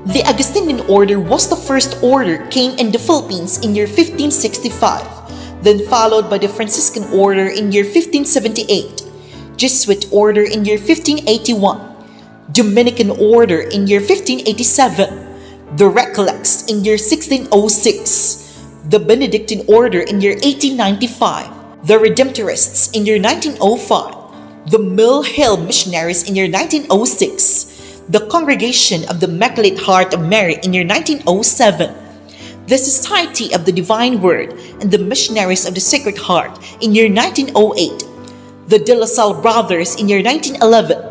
The Augustinian order was the first order came in the Philippines in year 1565, then followed by the Franciscan order in year 1578, Jesuit order in year 1581, Dominican order in year 1587, the Recollects in year 1606, the Benedictine order in year 1895, the Redemptorists in year 1905, the Mill Hill Missionaries in year 1906, the Congregation of the Immaculate Heart of Mary in year 1907, the Society of the Divine Word and the Missionaries of the Sacred Heart in year 1908, the De La Salle Brothers in year 1911,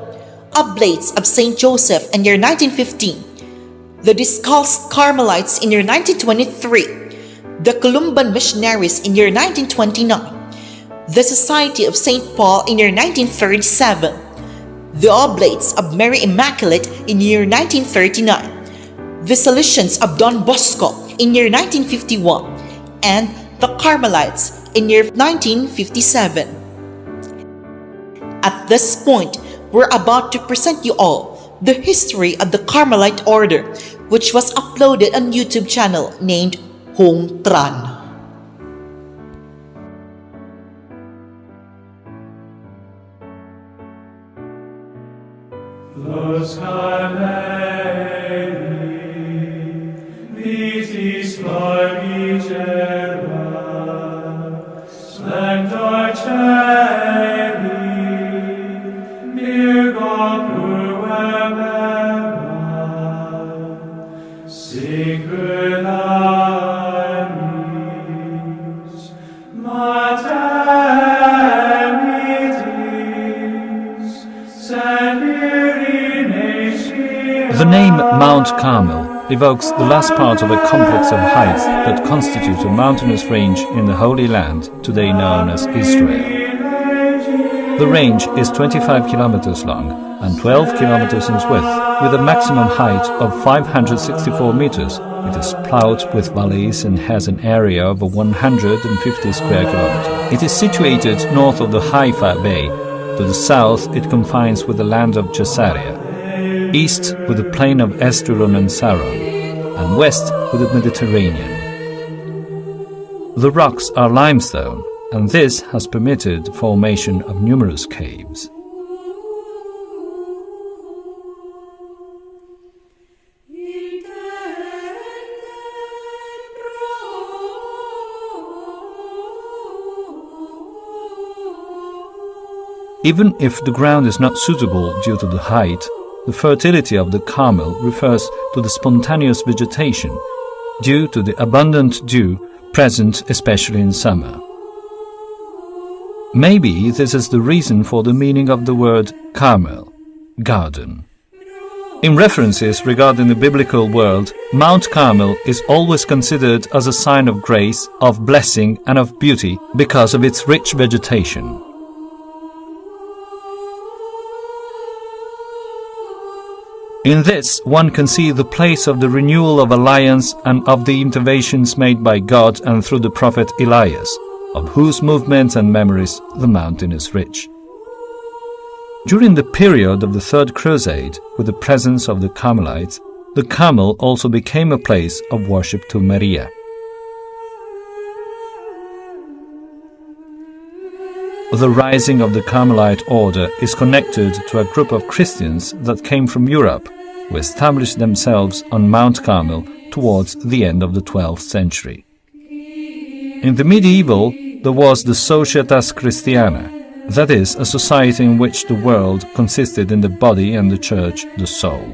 Oblates of St. Joseph in year 1915, the Discalced Carmelites in year 1923, the Columban Missionaries in year 1929, the Society of St. Paul in year 1937, the Oblates of Mary Immaculate in year 1939, the Salesians of Don Bosco in year 1951, and the Carmelites in year 1957. At this point, we're about to present you all the history of the Carmelite order, which was uploaded on YouTube channel named Hong Tran. Los Carmeli, vitis florigerba, splendor celi, virgo pluemera, singularis, mater mitis, sed The name Mount Carmel evokes the last part of a complex of heights that constitute a mountainous range in the Holy Land, today known as Israel. The range is 25 kilometers long and 12 kilometers in width, with a maximum height of 564 meters. It is plowed with valleys and has an area of 150 square kilometers. It is situated north of the Haifa Bay. To the south, it confines with the land of Caesarea, east with the plain of Esdraelon and Saron, and west with the Mediterranean. The rocks are limestone, and this has permitted the formation of numerous caves. Even if the ground is not suitable due to the height, the fertility of the Carmel refers to the spontaneous vegetation due to the abundant dew present especially in summer. Maybe this is the reason for the meaning of the word Carmel, garden. In references regarding the biblical world, Mount Carmel is always considered as a sign of grace, of blessing and of beauty because of its rich vegetation. In this, one can see the place of the renewal of alliance and of the interventions made by God and through the prophet Elias, of whose movements and memories the mountain is rich. During the period of the Third Crusade, with the presence of the Carmelites, the Carmel also became a place of worship to Maria. The rising of the Carmelite order is connected to a group of Christians that came from Europe, who established themselves on Mount Carmel towards the end of the 12th century. In the medieval, there was the Societas Christiana, that is, a society in which the world consisted in the body and the church the soul.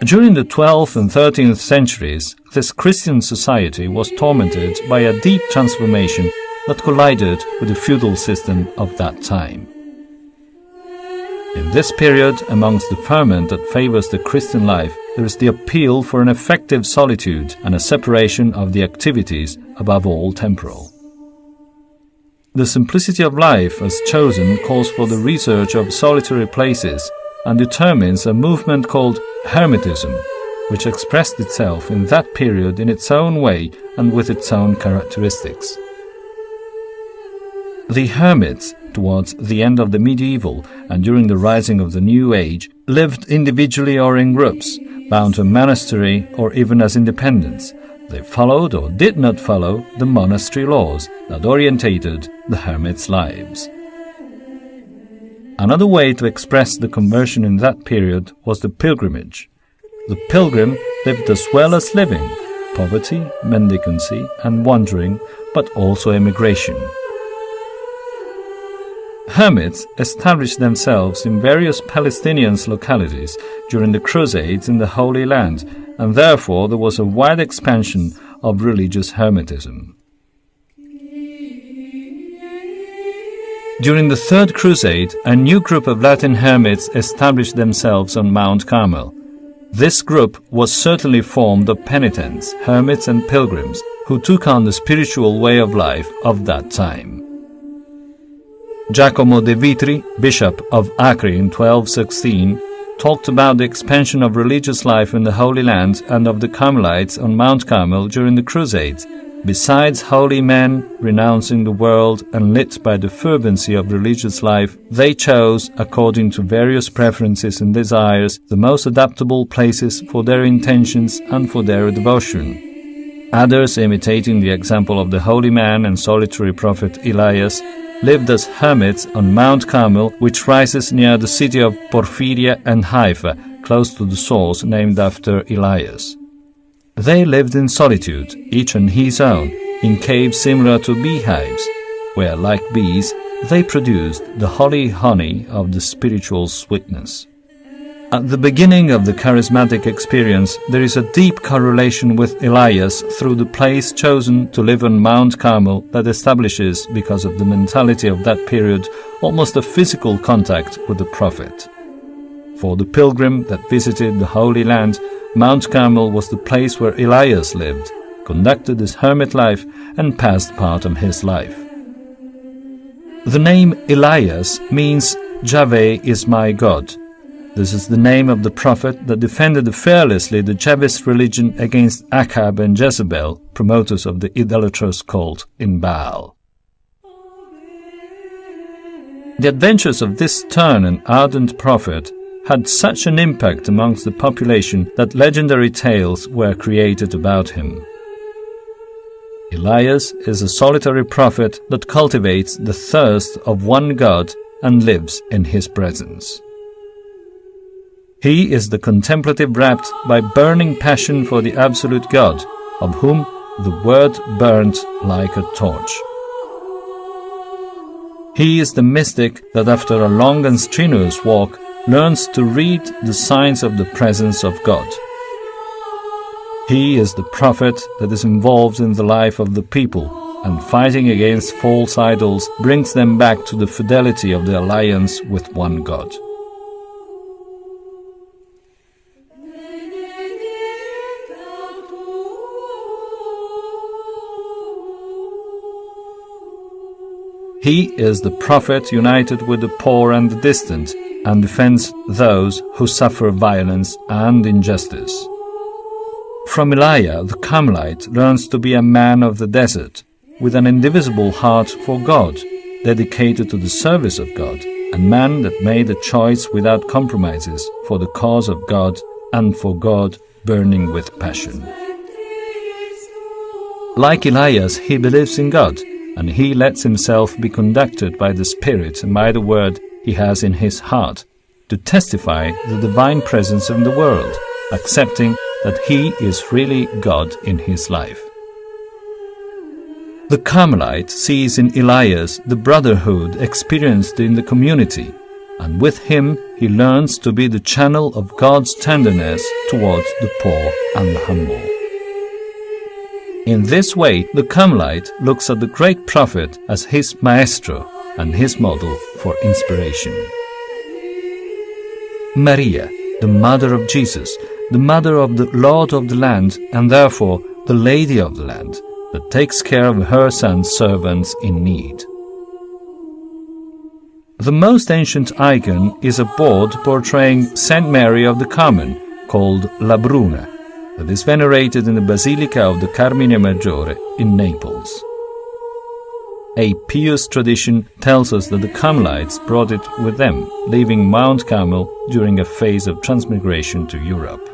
During the 12th and 13th centuries, this Christian society was tormented by a deep transformation that collided with the feudal system of that time. In this period, amongst the ferment that favors the Christian life, there is the appeal for an effective solitude and a separation of the activities, above all temporal. The simplicity of life as chosen calls for the research of solitary places and determines a movement called Hermetism, which expressed itself in that period in its own way and with its own characteristics. The hermits, towards the end of the medieval and during the rising of the New Age, lived individually or in groups, bound to a monastery or even as independents. They followed or did not follow the monastery laws that orientated the hermits' lives. Another way to express the conversion in that period was the pilgrimage. The pilgrim lived as well as living, poverty, mendicancy and wandering, but also emigration. Hermits established themselves in various Palestinian localities during the Crusades in the Holy Land, and therefore there was a wide expansion of religious hermetism. During the Third Crusade, a new group of Latin hermits established themselves on Mount Carmel. This group was certainly formed of penitents, hermits and pilgrims who took on the spiritual way of life of that time. Giacomo de Vitri, bishop of Acre in 1216, talked about the expansion of religious life in the Holy Land and of the Carmelites on Mount Carmel during the Crusades. Besides holy men renouncing the world and lit by the fervency of religious life, they chose, according to various preferences and desires, the most adaptable places for their intentions and for their devotion. Others, imitating the example of the holy man and solitary prophet Elias, lived as hermits on Mount Carmel, which rises near the city of Porphyria and Haifa, close to the source named after Elias. They lived in solitude, each on his own, in caves similar to beehives, where, like bees, they produced the holy honey of the spiritual sweetness. At the beginning of the charismatic experience, there is a deep correlation with Elias through the place chosen to live on Mount Carmel that establishes, because of the mentality of that period, almost a physical contact with the prophet. For the pilgrim that visited the Holy Land, Mount Carmel was the place where Elias lived, conducted his hermit life, and passed part of his life. The name Elias means Yahweh is my God. This is the name of the prophet that defended fearlessly the Jebus religion against Achab and Jezebel, promoters of the idolatrous cult in Baal. The adventures of this stern and ardent prophet had such an impact amongst the population that legendary tales were created about him. Elias is a solitary prophet that cultivates the thirst of one God and lives in his presence. He is the contemplative rapt by burning passion for the absolute God, of whom the word burnt like a torch. He is the mystic that after a long and strenuous walk learns to read the signs of the presence of God. He is the prophet that is involved in the life of the people, and fighting against false idols brings them back to the fidelity of the alliance with one God. He is the prophet united with the poor and the distant, and defends those who suffer violence and injustice. From Elijah, the Carmelite learns to be a man of the desert, with an indivisible heart for God, dedicated to the service of God, a man that made a choice without compromises for the cause of God and for God, burning with passion. Like Elias, he believes in God, and he lets himself be conducted by the Spirit and by the word he has in his heart, to testify the divine presence in the world, accepting that he is really God in his life. The Carmelite sees in Elias the brotherhood experienced in the community, and with him he learns to be the channel of God's tenderness towards the poor and the humble. In this way, the Carmelite looks at the great prophet as his maestro and his model for inspiration. Maria, the mother of Jesus, the mother of the Lord of the land, and therefore the Lady of the land, that takes care of her son's servants in need. The most ancient icon is a board portraying Saint Mary of the Carmen, called La Bruna, that is venerated in the Basilica of the Carmine Maggiore in Naples. A pious tradition tells us that the Carmelites brought it with them, leaving Mount Carmel during a phase of transmigration to Europe.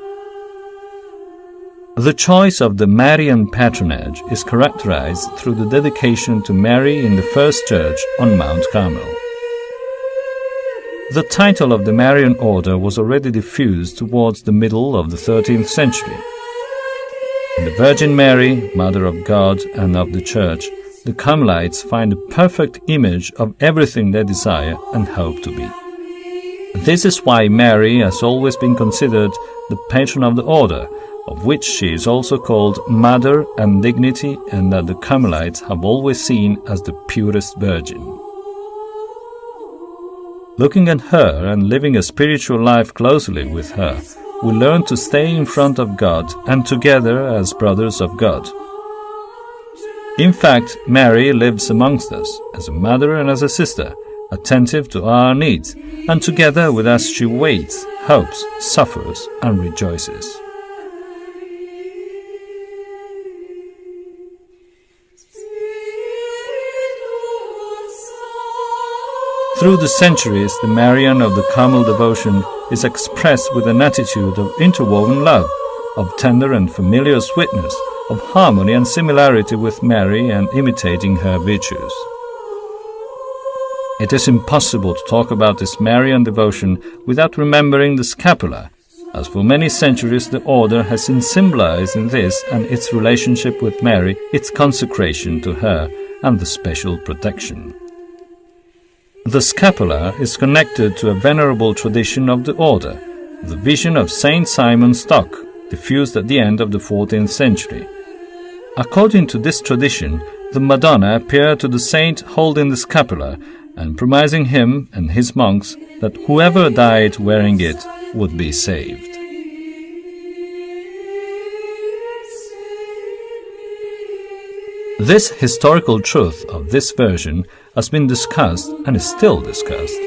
The choice of the Marian patronage is characterized through the dedication to Mary in the first church on Mount Carmel. The title of the Marian order was already diffused towards the middle of the 13th century. In the Virgin Mary, Mother of God and of the Church, the Carmelites find a perfect image of everything they desire and hope to be. This is why Mary has always been considered the patron of the order, of which she is also called Mother and Dignity, and that the Carmelites have always seen as the purest Virgin. Looking at her and living a spiritual life closely with her, we learn to stay in front of God and together as brothers of God. In fact, Mary lives amongst us, as a mother and as a sister, attentive to our needs, and together with us she waits, hopes, suffers, and rejoices. Through the centuries, the Marian of the Carmel devotion is expressed with an attitude of interwoven love, of tender and familiar sweetness, of harmony and similarity with Mary and imitating her virtues. It is impossible to talk about this Marian devotion without remembering the scapula, as for many centuries the order has been symbolized in this and its relationship with Mary, its consecration to her, and the special protection. The scapula is connected to a venerable tradition of the order, the vision of Saint Simon Stock, diffused at the end of the 14th century. According to this tradition, the Madonna appeared to the saint holding the scapula and promising him and his monks that whoever died wearing it would be saved. This historical truth of this version has been discussed and is still discussed.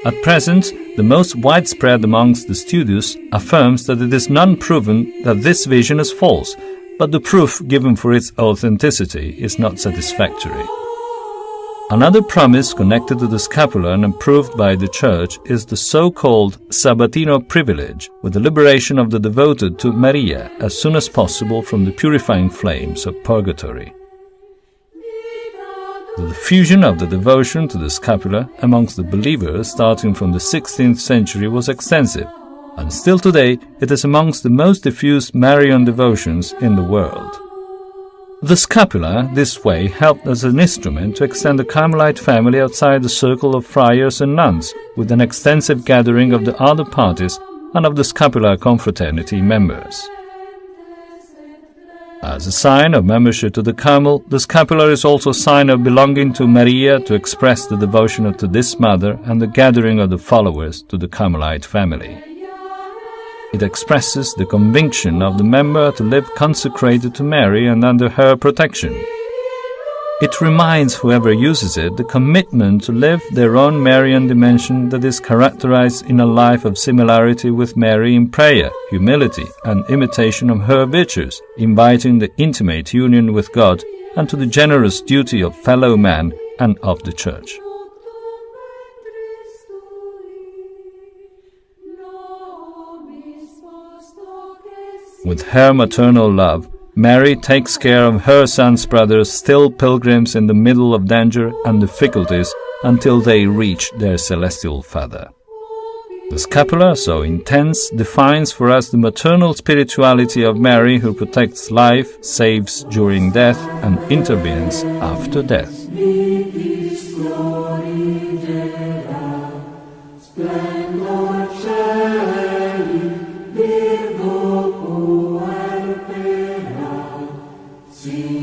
At present, the most widespread amongst the studious affirms that it is none proven that this vision is false, but the proof given for its authenticity is not satisfactory. Another promise connected to the scapula and approved by the Church is the so-called Sabbatino privilege, with the liberation of the devoted to Maria as soon as possible from the purifying flames of purgatory. The diffusion of the devotion to the scapula amongst the believers starting from the 16th century was extensive, and still today it is amongst the most diffused Marian devotions in the world. The scapula, this way, helped as an instrument to extend the Carmelite family outside the circle of friars and nuns, with an extensive gathering of the other parties and of the scapular confraternity members. As a sign of membership to the Carmel, the scapular is also a sign of belonging to Maria to express the devotion to this mother and the gathering of the followers to the Carmelite family. It expresses the conviction of the member to live consecrated to Mary and under her protection. It reminds whoever uses it the commitment to live their own Marian dimension that is characterized in a life of similarity with Mary in prayer, humility, and imitation of her virtues, inviting the intimate union with God and to the generous duty of fellow man and of the Church. With her maternal love, Mary takes care of her son's brothers, still pilgrims in the middle of danger and difficulties, until they reach their celestial Father. The scapula, so intense, defines for us the maternal spirituality of Mary, who protects life, saves during death, and intervenes after death. See